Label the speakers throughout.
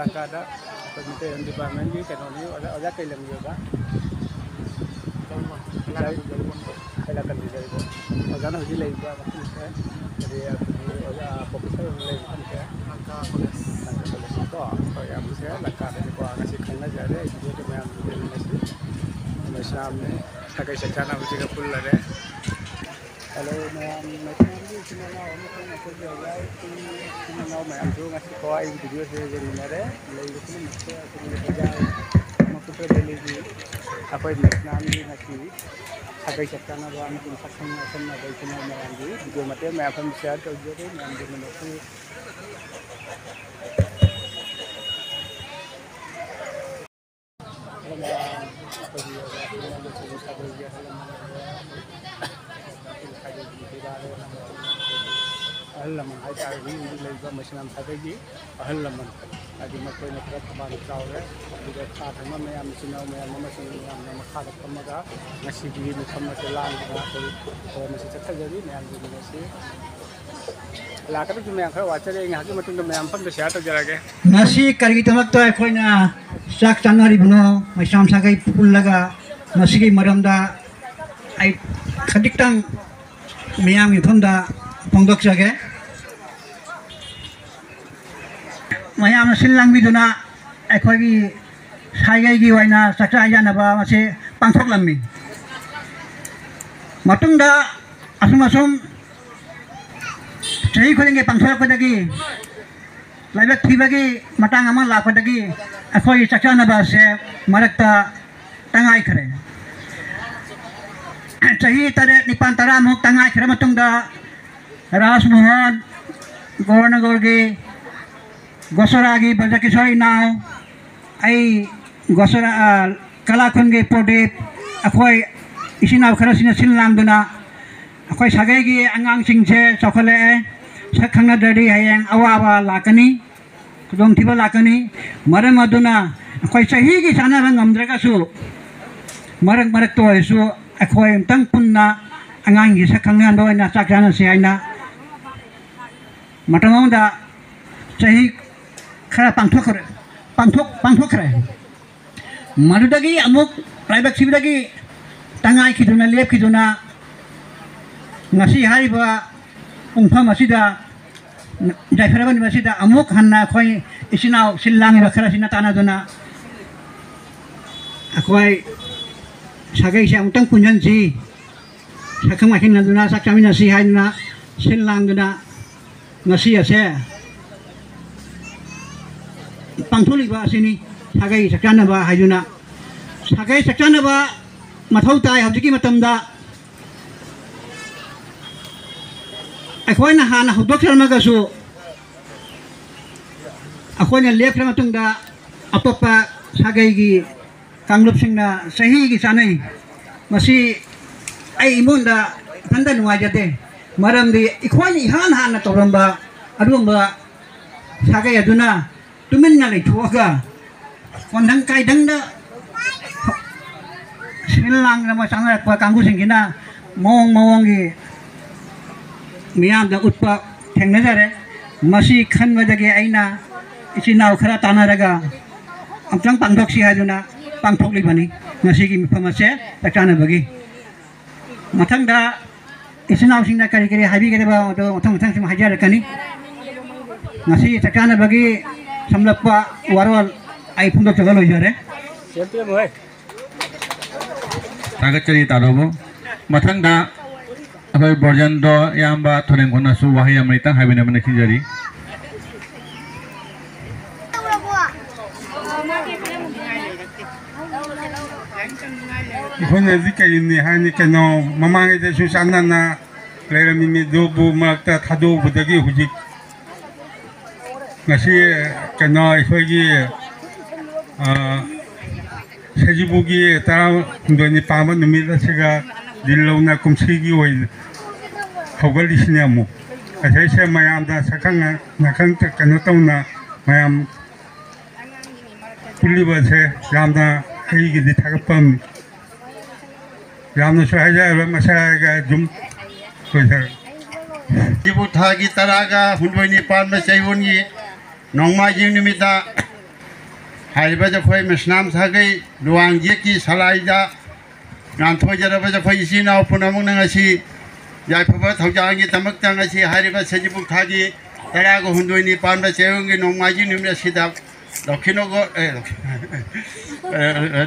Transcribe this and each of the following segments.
Speaker 1: लंकादा मिटेरम department की कैनोनी ओजा कई लंगी होगा कैला कर दी जाएगा ओजा ना हुजी लेगा मतलब है jadi oja profesor mulai kan langka koles itu ya bisa langka dari gua ngasih kena jadi itu dia main ngasih macam sakai secara macam apa pula deh kalau macam ni cuma lah orang tu nak kerja lagi cuma nak main tu ngasih kau ini video saya jadi mana lagi tu mesti aku boleh kerja macam tu lagi apa ini macam ni ngasih sakai secara bawa mungkin saksan macam ada cuma main tu video macam मैं अपन share कर दिया थे मैं अंदर में note अहलमन आई तारी लेगा machine सादेगी अहलमन आदि मकोई न तरफ बाल चावरे इधर साथ में मैं मशीनों में मशीन में मखाद कमगा मशीदी में कम से लाल का तो मशीन चक्कर जरी मैं अंदर में से लाकर जो मैं खर वाचर यहाँ की मतलब मैं हम पर शेयर तो जरा के
Speaker 2: नसी करगी तमक तो कोई ना साक चांगारी बनो मैं शाम साके फूल लगा नसी की मरमदा आई खदिकतंग मियाम युथमदा पंगदक जाके मैम सिलंग बिदुना अखोगी साइगैगी वाइना सक्सा जानबा मासे पांथोकलांगमी मतुंगदा असुम असुम चही खोलेंगे पांथोकपदगी लाइबक थीबगी मतांग अमा लापदगी अखोगी सक्सा नबा से मरकता तंगाई खरे चही तरे निपान तरा मुक तंगाई खरे मतुंगदा राजमोहन गवर्नगोरगी गोसरागी बजकिशोरी नाव आई गोसरा कलाखुनगी प्रदीप अखोई इसिनाव खरसिना सिनलांगदुना अखोई सागैगी आंगांग सिंगसे चौखले सखंगा दरी हयें अवाबा लाकनी खुदोंथिबा लाकनी मरम अदुना अखोई सहीगी सानाबा ngamdragasu मरक मरक तोयसु अखोई तंग पुन्ना आंगांगी सखंगा दोयना चाकजाना से आइना मतंगदा सही खरा पांथोखरे मरुदगी अमुक प्राइवेट सिबदगी तंगाई खिदुना लेप खिदुना ngasi hariba ungpham asida jaifaraban masida amuk hanna khoi isinau sillang rakhara sina tana duna akhoi sagai sia utang punjan ji sakang makin duna sakami nasi haina sillang duna ngasi ase पांथोलिबा सिनी सागै सक्चानबा हायजुना सागै सक्चानबा मथौ ताय हबजिकी मतमदा अखोइना हाना हुदोखरमगसु अखोइना लेफ्रा मतुंगदा अतोपा सागैगी कांगलुपसिंगना सहीगी सानै मसी आई इमुंदा थंदा नुवाजदे मरमदि इखोइना इहान हाना तोरंबा अदुंबा सागै अदुना तुमन्ना ले थोगा कोंदंग काइदंगदा सिलंग नमा सांगरक पा कांगु सिंगिना मोंगी मियाम दा उत्पा थेंगना जारे मसी खनबदगे आइना इसिनाव खरा तानारगा अमचंग पांथोक्सि हाजुना पांथोक्लिबनी ngasiगी मिफमसे तकानबगी मथंगदा इसिनाव सिंगना करि करि हाबिगेबा तो मथंग सिम हाजारकनी ngasi तकानबगी samlapa warwal ai phundok jagal hoijare
Speaker 1: selfie मोय
Speaker 3: tagat chari tarobo mathang da abai borjan do yamba thoreng kona su wahi amrita habina mane khijari
Speaker 4: इखोने जिकाइनि हानि केनो ममांगे जे सुसानना लेरमिनि दोबु माक्ता थादो बुदगी हुजिक ngasi kena ikhoi sejibugi tara ndoni pama numida siga dilona kumsigi oi hogali sinamu asai se mayam da sakanga nakang kena tauna mayam kuliba se ramda hegi di thagapam ramna sahaja masaga jum koisar
Speaker 5: ibu thagi taraga hundoi ni pan ma chaibungi nongma jing nimita हाइबा जखोय मसनाम सागै लुवांग जे की सलाइदा गांथोय जरबा जखोय इसी नाव पुनमु नंगसी याफबा थौजांगी तमक तंगसी हारिबा सजिबु थागी तरागो हुंदोइनि पांबा चेउंगी नोंमाजी निमना सिदा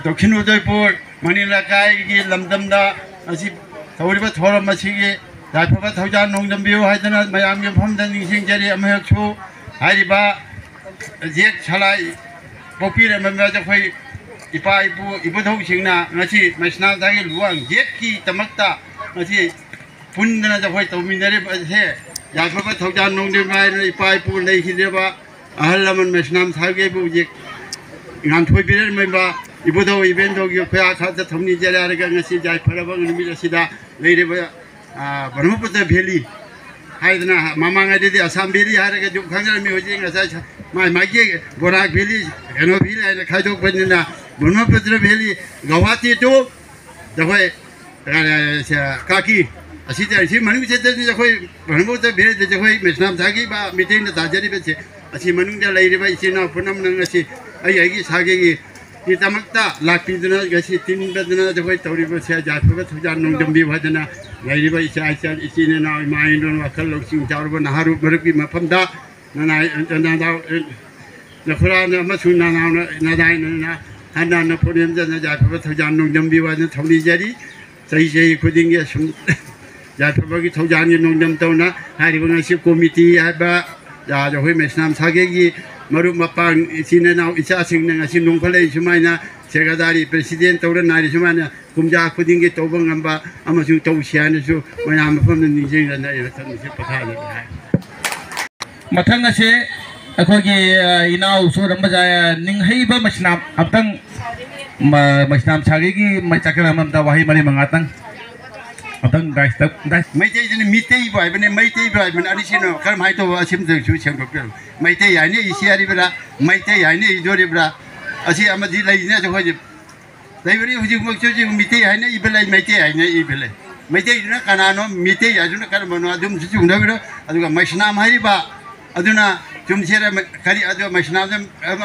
Speaker 5: दक्षिण उदयपुर मणिलाकाई की लमदमदा असी थौरिबा theorem मसीगी याफबा थौजा नोंदमबियो हाइदना मयाम यफमदा निंसिंगजरी अमहक्सु हारिबा जेक सलाई पोपीर ममरा जखोय इपा इपु इबुधौ सिंगना ngasi masna dagi luang jet ki tamakta ngasi punna jkhoi tawminare he yaphaba thaujan nongde mai ipa ipu lei hideba ahalaman masnam thage bu je ngam thoi birer mai ba ibudho event gi khoya kha thamni jara ga ngasi jai pharaba ngmi sida leireba brahmaputra valley haidna mamanga de assam valley haraga ju khangar mi hoji ngasa mai ge borak valley eno valley ai khaidok banina Brahmaputra valley Guwahati तो जखोय काकी असी असी मनुंग से जखोय Brahmaputra valley जखोय मेसनाम थागी बा meeting दाजरी बेचे असी मनुंग दा लेरिबा इसिना पुनम नंगसी आई सागे की तमक्ता लाखपिदना गसी तीन बदना जखोय तौरिबा से जाफबा थुजा नंगदमबि भदना लेरिबा इसा आइसा इसिने ना माइंडन वखल लोसिंग चारबा नहारु मरकि मफमदा नना नना नखरा नमसु नना नदाय नना हाना फोरम जना जाफबा थौजान नोंदमबि वाजन थौनि जरी सही खुदिंग सम जाफबा की थौजान नोंदम तौना हारिबा ngasi कमिटी हाबा जा जहोय मेसनाम सागे की मरु मपांग इसिने नाव इसा सिंग ngasi नोंखलै सुमाइना सेक्रेटारी प्रेसिडेंट तौरा नारि सुमाइना कुमजा खुदिंग की तौबं गंबा अमसु तौसियानसु मयाम फम निजें रना यथनसि पथानि
Speaker 3: मथंग असे अखोगी इनाउ सोरम बजाय निंगहैबा मसनाम अतंग मसनाम सागे की मचकरा ममता वाही मरी मंगातंग अतंग दाइस तक दाइस
Speaker 5: मैते जने मिते बाय बने मैते बाय बने अनिसिनो खरम हाइतो असिम जु सेंगो पे मैते याने इसियारि बरा मैते याने इजोरि बरा असि अमदि लैने जखो जे दैबरि हुजि मक्सो जे मिते याने इबलै मैते याने इबलै मैते न कानानो मिते याजुन करमनो अदुम जुंदा बिरो अदुगा मसनाम हारिबा अदुना जुमसेरा करी अदु मसनाम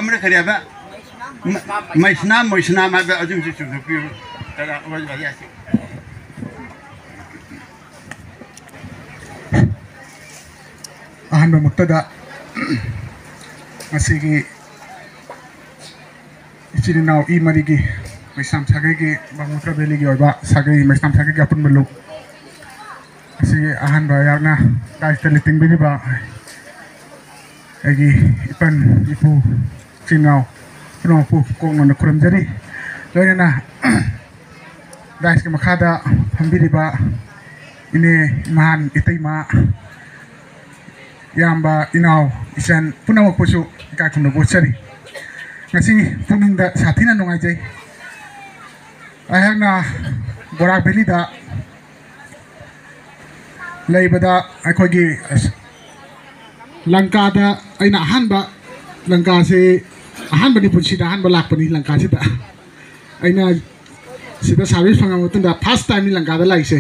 Speaker 5: अमरे करियाबा मसनाम हाबा अदुम जुंदा बिरो तरा वजायासि
Speaker 1: अहम मुक्तदा असिगी इचिनाव ई मरिगी मैसाम सागे की ब्रह्मपुत्र वैली की ओबा सागे मैसाम सागे की अपन बलु असिगी अहम यागना दाइस्ता लिटिंग बिनिबा एगी इपन इपु चिनाव रोपु कोंगन खुरमजरी लोयना दाइस के मखादा हमबिरिबा इने महान इतैमा याम्बा इनाव इसान पुनमक पुसु का खुनो बोचरी ngasi puning da sathina nongai jai ayakna borak valley da leibada akogi lanka da aina hanba lanka se hanba ni punsi da hanba lakpani lanka se da aina sida service phanga mutunda first time ni lanka da laise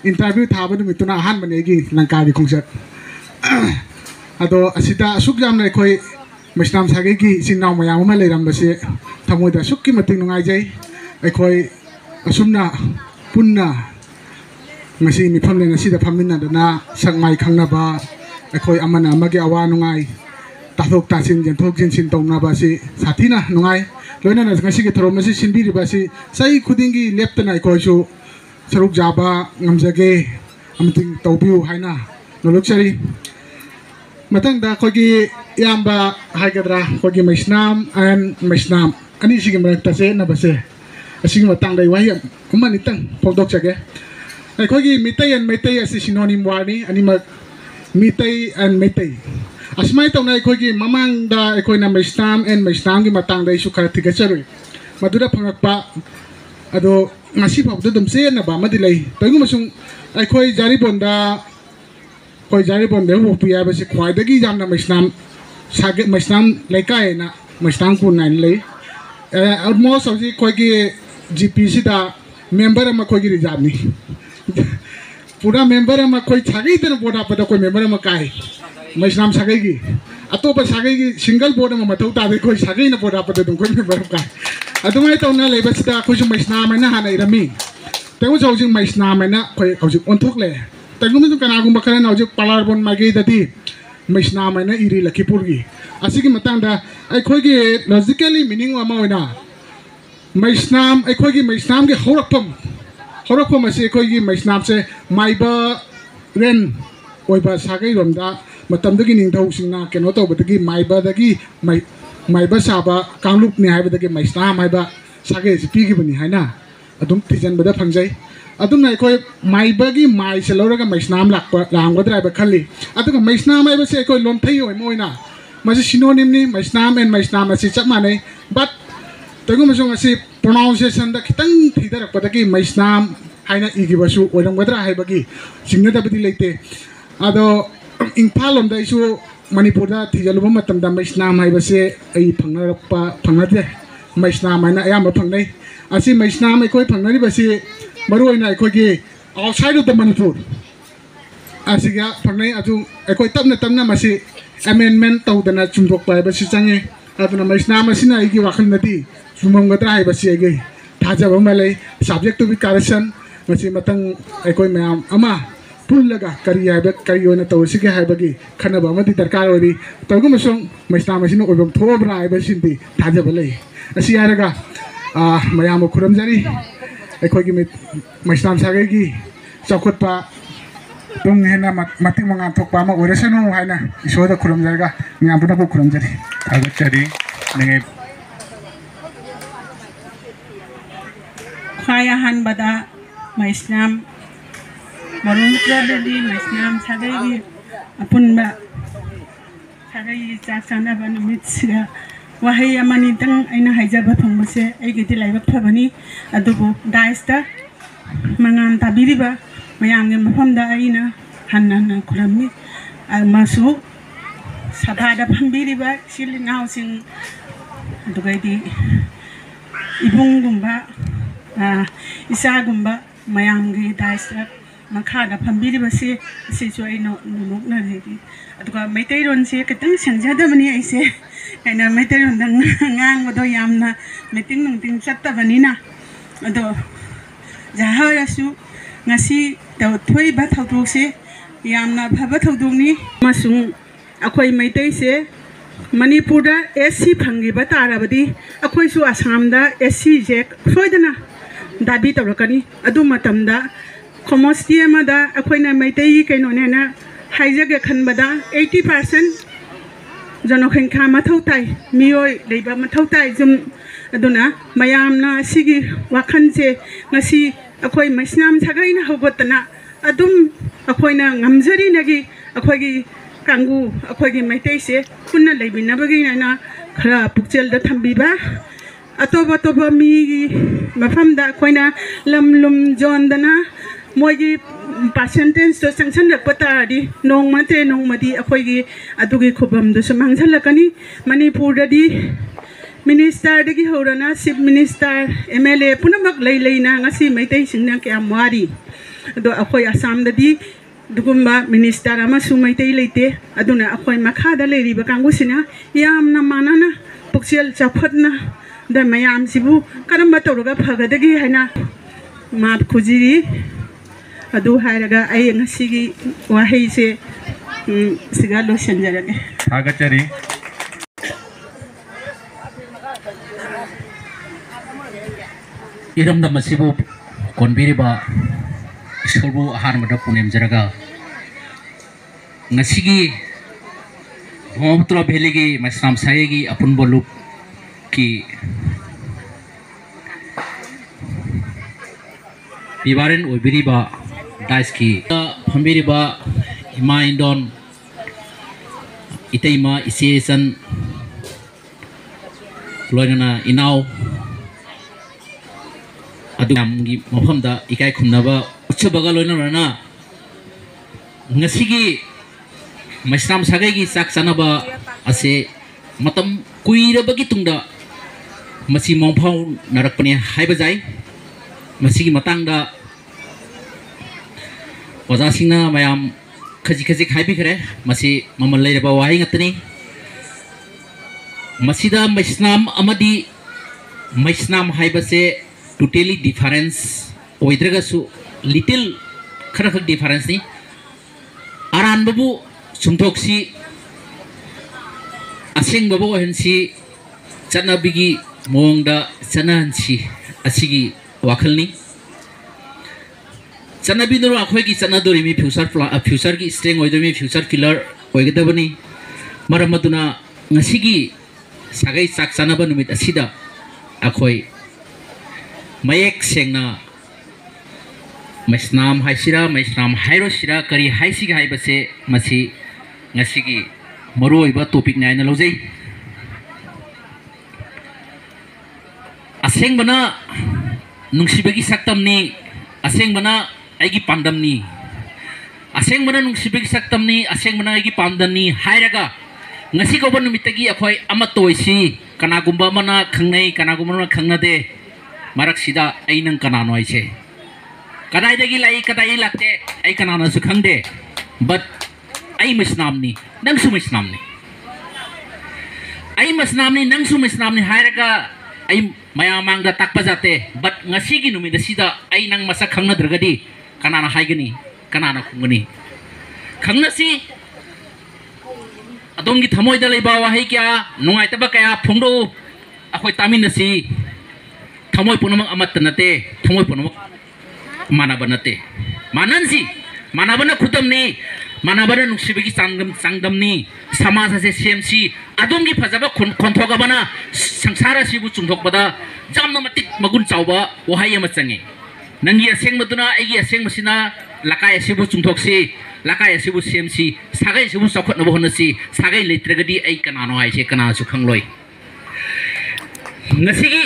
Speaker 1: interview thaba nu mituna hanba ne gi lanka di khongset ado asida asuk jamna khoi mesnam sage ki sinnaw mayam ma leiram base thamoida asuk ki mating nungai jai khoi asumna punna ngasi mi phamle ngasi da phamina dana sangmai khangna ba khoi amana amagi awa nungai tathok tasin jenthok jinsin tongna ba si sathina nungai loina na ngasi ki thorom si sinbiri ba si sai khudingi leptana khoi chu saruk jaba ngamjage amting tawbiu haina nolokchari matang da khogi yamba hagadra khogi mesnam and mesnam ani sigi marakta se na base asing matang dai wahi kumani tang phodok chage ai khogi mitai and metai asi synonym wani ani ma mitai and metai asmai tong nai khogi mamang da khoi na mesnam and mesnam gi matang dai su khara thika charui madura phangakpa ado ngasi phawda dum se na ba madi lai tagu masung ai khoi jari bonda कोई जारी बंदे वो पिया बस ख्वाइदगी जामना मैस्नाम सागे मैस्नाम लेकाय ना मैस्नाम को nine ले ऑलमोस्ट अभी कोई की जीपीसी दा मेंबर में कोई की रिजार्व नहीं पूरा मेंबर में कोई छागी इतना बोड़ा पता कोई मेंबर में काय मैस्नाम छागेगी
Speaker 6: अतोप सागै की सिंगल बोर्ड में मथौ तादे कोई सागै न बोर्ड आपद दुम कोई मेंबर का अदुमाय तौना लेबसिदा कोई मैसना मैना हाना इरमी तेगु जौजिं मैसना मैना कोई हौजिक ओंथोकले तेगु में कनागुम बखरन हौजिक पालारबोन मागे ददी मैसना मैना इरी लखीपुर की असिगी मतंगदा अखोगी लॉजिकली मीनिंग अमा होइना मैसनाम अखोगी मैसनाम के हौरकफम असे अखोगी मैसनाम से माइबा रेन ओइबा सागै रोमदा मतमदगी निंगथौसिंगना केनो तौबदगी माइबादगी माइबा साबा कांगलुपनि हाइबदगी मैसनाम हाइबा सागै से पीगिबनि हाइना अदुम थिजनबदा फंगजै अदुम अखोय माइबागी माइ से लौरगा मैसनाम लांगदरा हाइबा खल्ली अदुगा मैसनाम हाइबा से अखोय लोमथै ओइ मोइना मसे सिनोनिमनि मैसनाम एंड मैसनाम असे चप मानै बट तगुमसों असे प्रोनाउंसिएशन दा खितंग थीदरकपदगी मैसनाम हाइना इगिबसु ओइरमगदरा हाइबगी सिंगदबदी लेते अदो इंफाल लोमदाइसु मणिपुरदा थिजलुब मतमदा मैसनाम हाइबसे अई फंगनदे मैसनाम हाइना अयाम फंगनै असी Maisnam अखोय फंगनरिबसे मरुओइना अखोयगी outside of the Manipur असिगा फंगनै अजु अखोय तपना मसे अमेंडमेंट तौदना चुंदोकपा हाइबसे चंगे अदुना मैसनाम असिना अईगी वाखलनदी चुमंगदरा हाइबसे अईगी थाजब मलै सब्जेक्ट टू बी करेक्शन मसे मतंग अखोय मैम अमा पुलगा करी हाइबा करी ओना तौसिगे हाइबगी खनबा अमदी दरकार ओरी तगुमसों मैसनाम असिना ओइबम थोबरा हाइबसिंदी थाजब लै असी हारगा मयाम खुरमजरी अखोगी मैसनाम सागैगी चौखटपा तुम हेना मतिंग मंगा थोकपा अमा ओरसनु हाइना इसोदा खुरमजरगा मयामपुना खुरमजरी
Speaker 3: थागतरी नंगे
Speaker 7: खाया हानबदा मैसनाम मरुंत्रदि मैसनाम सागैगी अपुनबा सागैगी चाक चानबा नुमितसिगा वहाई अमानितंग अइना हाइजाबा फंगबसे अइगिदि लाइबक फबनी अदुबो डाइसता मंगाम ताबिरिबा मयामगे मफमदा अइना हन्ना खुरमि अमसु सभादा फंबिरिबा सिलिनाउसिंग अदुगैदि इबुंगुंबा इसागुंबा मयामगे डाइसता मखादा फंबिरिबसे सिसु अइनो नुनुकनरेगी अदुगा मैतैरोनसे खतंग संजदबनी अइसे अइना मैतैरोनदा ngangbado yamna meeting nungting chattabaniना अदो जहारसु ngasi थोई बा थौदोकसे यामना फबा थौदोकनी मसुं अखोय मैतैसे मणिपुरदा एससी फंगिबा ताराबदी अखोयसु आसामदा एससी जे सोयदना दाबी तौरकनी अदु मतमदा कमोस्टी अमदा अखोयना मैतैगी कैनोनेना हाइजगे खनबदा 80% जनसंख्या मथौताई मियोय लेबा मथौताई जुम अदुना मयामना सिगी वाखनसे ngasi अखोय मैसनाम सागैना हौगतना अदुम अखोयना ngamjari अखोयगी कांगू अखोयगी मैतैसे पुन्ना लेबिनबगीना खरा पुक्चेलदा थंबिबा अतोब मीगी मफमदा अखोयना लम जोंदना मोगी परसेंटेज तो संक्शन रखपतारी नोंगमते नोंगमदी अखोयगी अदुगी खुबमदसु मांगझलकनी मणिपुरददी मिनिस्टर दगी होरना चीफ मिनिस्टर एमएलए पुनमक लैना ngasi मैतै सिंगना क्याम वारी अदो अखोय आसामददी दुगुम्बा मिनिस्टर अमसु मैतै लेते अदुना अखोय मखादा लेरिबा कांगुसिना यामना मानना पुक्सेल चफटना द मयाम सिबु करम तौरगा फगदगी हैना मा खुजिरी अदु हायरगा आई ngasiगी वाहैसे सिगा लोसनजरगे
Speaker 3: थागतरी इरमदा मसिबु कोनबिरिबा इसोरबु हारमदा पुनेमजरगा ngasiगी ब्रह्मपुत्र भेलीगी मैसनाम सागैगी अपुन बोलुक की बिबारेन ओइबिरिबा डाइसकी फंबिरिबा हिमा इंडोन इतैमा इसेसन लोइना इनाव अदुमगी मफमदा इकाय खुमनबा उच्चबगा लोइना ngasiगी मैसनाम सागैगी चाक चानबा असे मतम कुइरबगी तुंगदा मसी मौफाव नरकपने हाइबा जाय मसीगी मतंगदा ओजासिंगना मयाम खजी खजी हाइबिखरे मसी ममल लेरबा वाहि ngतनी
Speaker 8: मसीदा मैस्नाम अमदी मैस्नाम हाइबसे टोटली डिफरेंस ओइद्रगसु लिटिल खरख डिफरेंस नि आरान बबु सुमथोक्सी असेंग बबु हनसी चनबिगी मोंगदा चनहनसी असिगी वाखलनी चनबिदरो अखोयगी चनदोरिमी फ्यूचर की स्ट्रेंग ओइदोमी फ्यूचर पिलर ओइगदबनी मरमदुना ngasiगी sagai sak chanaba numit asida akhoi mayek sengna maisnam haisira maisnam hairo sira kari haisiga haibase masi ngasigi maroi ba topic nai na lojai aseng bana nungsibagi saktamni aseng bana aigi pandamni aseng bana nungsibagi saktamni aseng bana aigi pandamni hairaga ngasi ko ban numitagi akhoi amatoisi kanagumba mana khangnai kanagumba mana khangnade marak sida ainang kanano aise kadai dagi lai kadai lakte ai kanana su khangde but ai masnamni nang su masnamni ai masnamni nang su masnamni hairaga ai mayamang da takpa jate but ngasi gi numida sida ai nang masa khangna dragadi kanana haigani kanana khungani khangnasi अदोंगी थमोइदा लेबा वाहै क्या नुंगाइतबा कया फोंदो अखोय तामिनसी थमोइ पुनमक अमत नते थमोइ पुनमक मानाबा नते माननसी मानाबना खुतमनी मानाबना नुसिबगी सांगदमनी समाज से सेमसी अदोंगी फजबा खोनथोगबना संसार सिबु चुंथोकबदा जामना मतिक मगुन चावबा वाहै अमा चंगे नंगी असेंगमदुना एगी असेंगमसिना लकाय सिबु चुंथोकसी लकाय सिबु सेमसी सागै सिबु सखतनबो होनसी सागै लेत्रगदी ऐ कनानो हाइसे Kanasu खंगलोय ngasiगी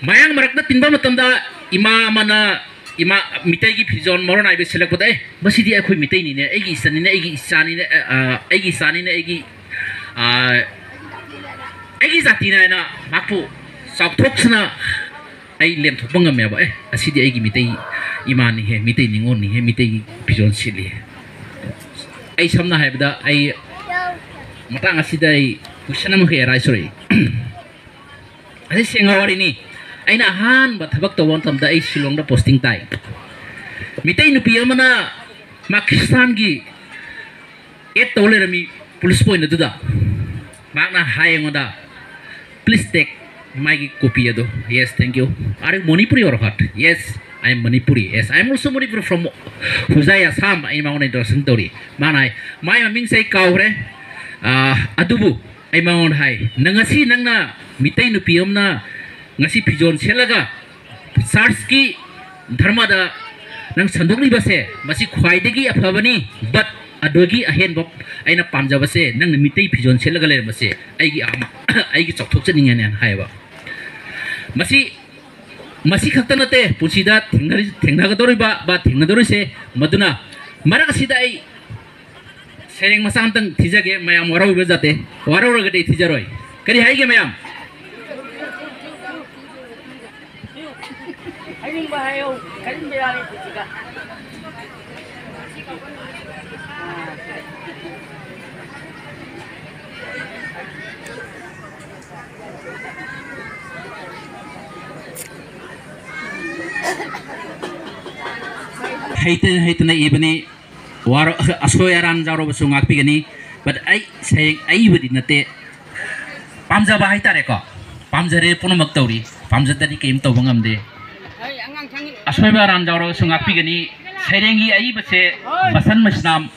Speaker 8: mayang marakna tinba matamda ima mana ima mitai gi fijon moron aibe selek bodai basidi akhoi mitai ni ne egi isani ne egi isani ne egi isani ne egi jati na makpu sakthokna ai lem thopang me ba asidi egi mitai imani he mitai ningon ni he mitai fijon sili ai samna haibda ai matang asida ai kusanam he raisori ai sengawari ni aina han ba thabak to won tamda ai silong da posting tai mitai nupi amana Pakistan gi et tole mi police point du da magna hayengoda please take my copy ado yes thank you are Manipuri or what yes I am Manipuri yes I am also Manipuri from Huzai Assam I am on introduction story manai my ming say kaure adubu I am on hai nangasi nangna mitai nupi amna ngasi pijon selaga sars ki dharma da nang sandokli base masi khwaidegi afabani but adogi ahen bok aina pamja base nang mitai pijon selaga le base aigi ama aigi chokthok chaninga ne haiba masi masi khaktanate pusida thengna ga doriba ba thengna dorise maduna maraga sida ai sereng masam tang thijage mayam warau bejate warau ragade thijaroi kari haige mayam Aning bahayo, kanin bayari tiga. Hayten na ibani war asoy aram jaro basungak pigani but ai saying ai budi nate pamja bahai tare ko pamjare puno maktauri pamja tadi keim to bangam de asoi ba ran jaro sungak pigani serengi ai base basan masnam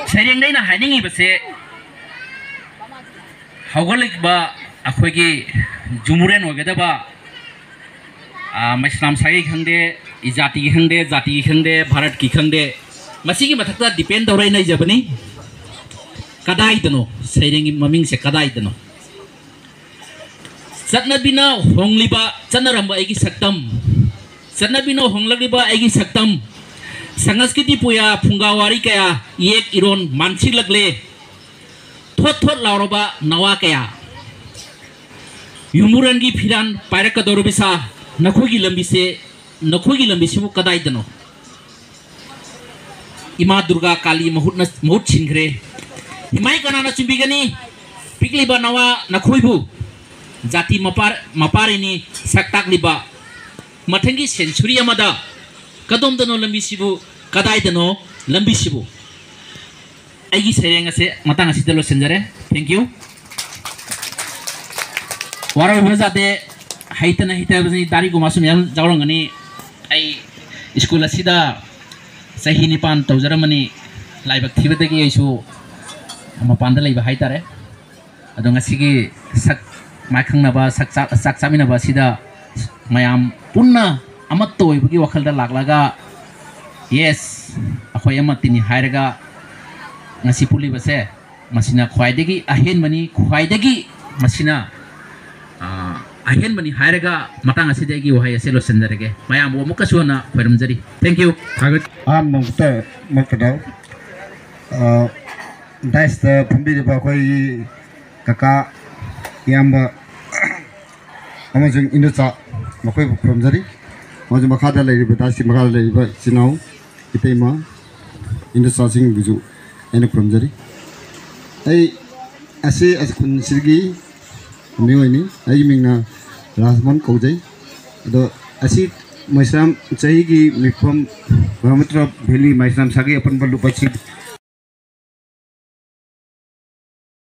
Speaker 8: sereng dai na haningi base haugolik ba akhoigi jumuren ogeda ba masnam sagi khangde izati ki khangde jati ki khangde bharat ki khangde masigi mathakta depend dorai nai jabani kadai dano serengi maming se kadai dano satna bina hongliba chanaramba aigi saktam satna bina hongliba aigi saktam sangaskiti puya phungawari kaya yek iron mansi lagle thot thot lauroba nawa kaya yumurangi phiran pairaka dorobisa nakhogi lambi se kadai dano ima durga kali mahut singhre himai kanana chumbigani पिकलिबा नवा नखोइबु जाति मपारिनी सक्ताकलिबा मथंगी century अमदा कदोमदनो लंबिसिबु कदाइदनो लंबिसिबु आइगी सेरेंग असे Matang असिदा लोसनजरे thank you वारा बजाते हाइतना हिताबनि दारि गुमासु mail जावरंगनि आई school असिदा सही निपान तौजरमनि लाइबक थिबदगी आइसु मपानदा लैबा हाइतारे अदो ngasiगी sak माइखंनाबा sak चामिनाबा सिदा मयाम पुन्ना अमत्तो ओइबगी वखलदा लागलागा yes अखोय अमतिनि हायरगा ngasi पुलिबसे मसिना ख्वाइदगी अहेनमनि ख्वाइदगी मसिना अहेनमनि हायरगा Matang असिदेगी वहाय असे लोसनजरगे मयाम वो मुकसुना खैरमजरी थैंक यू
Speaker 9: आम मुक्ता मुक्तदा दाइस फंबिबा कोई काका याम्बा अमजों इनुचा मखोय खुरमजरी मजो मखादा लैरिबा दासि मखादा लैरिबा चिनाव इतैमा इनुचा सिंह बिजु एने खुरमजरी ऐ असे असकुन सिरगी मिवैनि ऐ मिंगना राजमन कौजै अदो असि मैसाम चाहिगी मिफम ब्रह्मपुत्र भैली मैसाम सागे अपन बलु पछि